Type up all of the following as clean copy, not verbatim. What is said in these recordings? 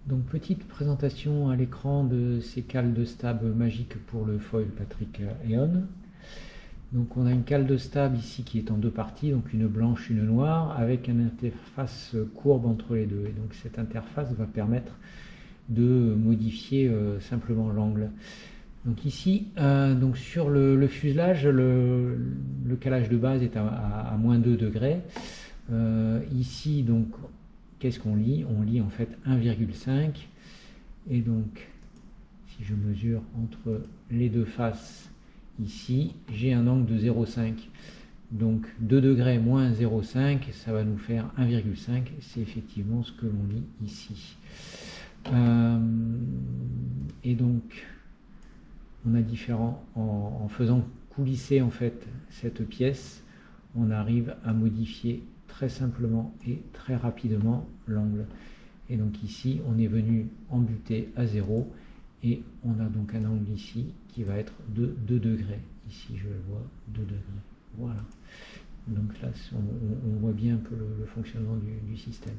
Donc petite présentation à l'écran de ces cales de stab magiques pour le foil Patrick Eon. Donc on a une cale de stab ici qui est en deux parties, donc une blanche, une noire, avec une interface courbe entre les deux. Et donc cette interface va permettre de modifier simplement l'angle. Donc ici, donc sur le fuselage, le calage de base est à moins 2 degrés. Ici, donc, qu'est-ce qu'on lit? On lit en fait 1,5. Et donc, si je mesure entre les deux faces, ici, j'ai un angle de 0,5. Donc 2 degrés moins 0,5, ça va nous faire 1,5. C'est effectivement ce que l'on lit ici. Et donc, on a différents, en faisant coulisser en fait cette pièce, on arrive à modifier très simplement et très rapidement l'angle. Et donc ici, on est venu embuter à 0 et on a donc un angle ici qui va être de 2 degrés. Ici, je le vois, 2 degrés. Voilà. Donc là, on voit bien un peu le fonctionnement du système.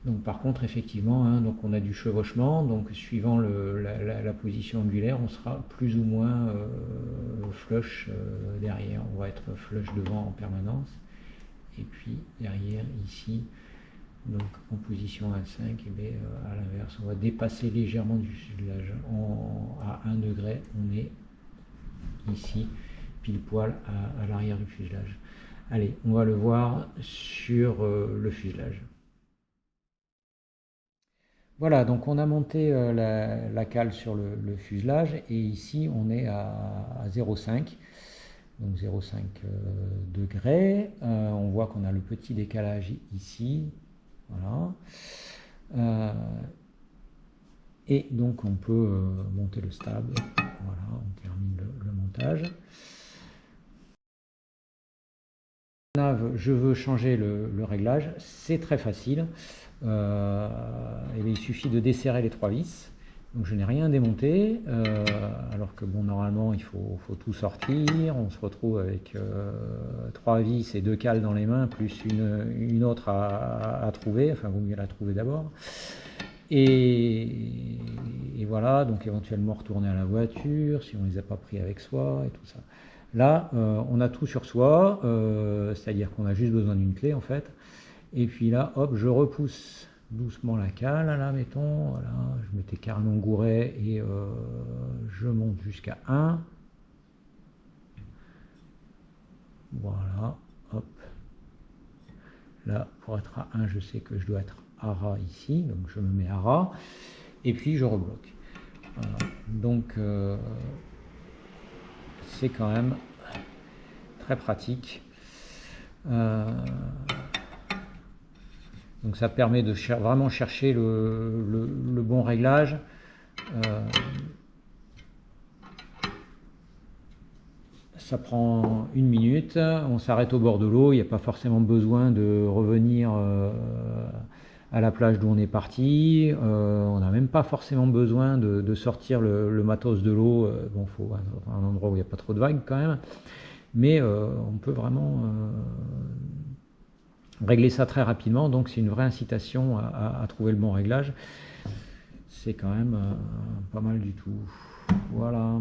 Donc par contre, effectivement, donc on a du chevauchement, donc suivant la position angulaire, on sera plus ou moins flush derrière, on va être flush devant en permanence, et puis derrière ici, donc en position 1,5, et bien à l'inverse, on va dépasser légèrement du fuselage. À 1 degré, on est ici, pile poil à l'arrière du fuselage. Allez, on va le voir sur le fuselage. Voilà, donc on a monté la cale sur le fuselage et ici on est à 0,5, donc 0,5 degrés. On voit qu'on a le petit décalage ici, voilà. Et donc on peut monter le stab, voilà, on termine le montage. Je veux changer le réglage, c'est très facile. Il suffit de desserrer les 3 vis. Donc je n'ai rien démonté, alors que bon, normalement il faut tout sortir. On se retrouve avec 3 vis et 2 cales dans les mains, plus une autre à trouver. Enfin, vaut mieux la trouver d'abord. Et voilà, donc éventuellement retourner à la voiture si on ne les a pas pris avec soi et tout ça. Là, on a tout sur soi, c'est-à-dire qu'on a juste besoin d'une clé en fait. Et puis là, hop, je repousse doucement la cale, là, mettons, voilà, je m'étais carrément gouré et je monte jusqu'à 1. Voilà, hop. Là, pour être à 1, je sais que je dois être à ras ici, donc je me mets à ras. Et puis je rebloque. Voilà. Donc, c'est quand même très pratique. Donc ça permet de vraiment chercher le bon réglage. Ça prend 1 minute, on s'arrête au bord de l'eau, il n'y a pas forcément besoin de revenir à la plage d'où on est parti, on n'a même pas forcément besoin de sortir le matos de l'eau, bon, faut un endroit où il n'y a pas trop de vagues quand même, mais on peut vraiment régler ça très rapidement, donc c'est une vraie incitation à trouver le bon réglage. C'est quand même pas mal du tout. Voilà.